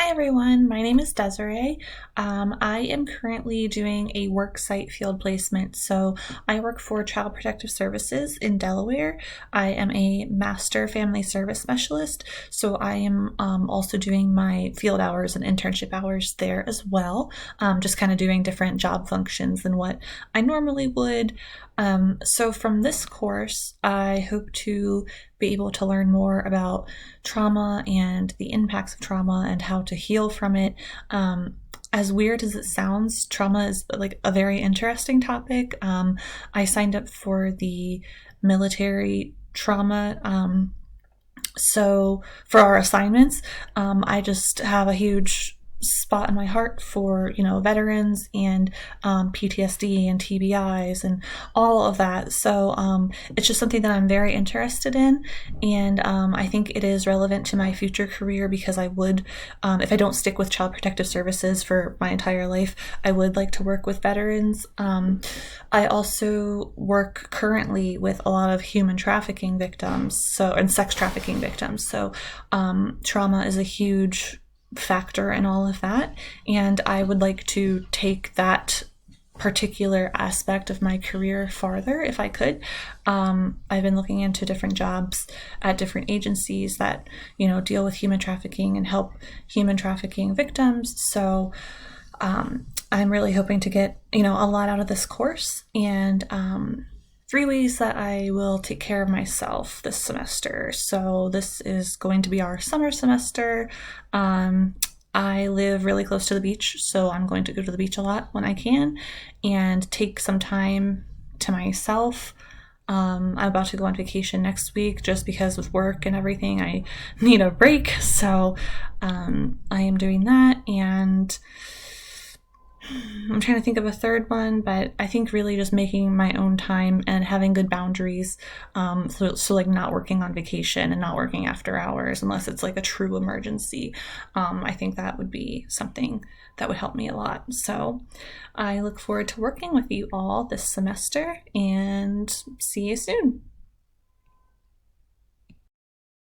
Hi everyone, my name is Desiree. I am currently doing a worksite field placement. So I work for Child Protective Services in Delaware. I am a master family service specialist. So I am also doing my field hours and internship hours there as well, just kind of doing different job functions than what I normally would. So from this course, I hope to be able to learn more about trauma and the impacts of trauma and how to heal from it. As weird as it sounds, trauma is like a very interesting topic. I signed up for the military trauma. So for our assignments, I just have a huge spot in my heart for veterans and PTSD and TBIs and all of that. So it's just something that I'm very interested in, and I think it is relevant to my future career because I would, if I don't stick with Child Protective Services for my entire life, I would like to work with veterans. I also work currently with a lot of human trafficking victims, and sex trafficking victims. So trauma is a huge factor in all of that, and I would like to take that particular aspect of my career farther if I could. I've been looking into different jobs at different agencies that deal with human trafficking and help human trafficking victims. So I'm really hoping to get a lot out of this course, and 3 ways that I will take care of myself this semester. So this is going to be our summer semester. I live really close to the beach, so I'm going to go to the beach a lot when I can and take some time to myself. I'm about to go on vacation next week just because with work and everything, I need a break. So I am doing that, and I'm trying to think of a third one, but I think really just making my own time and having good boundaries. So like not working on vacation and not working after hours unless it's like a true emergency. I think that would be something that would help me a lot. So I look forward to working with you all this semester and see you soon.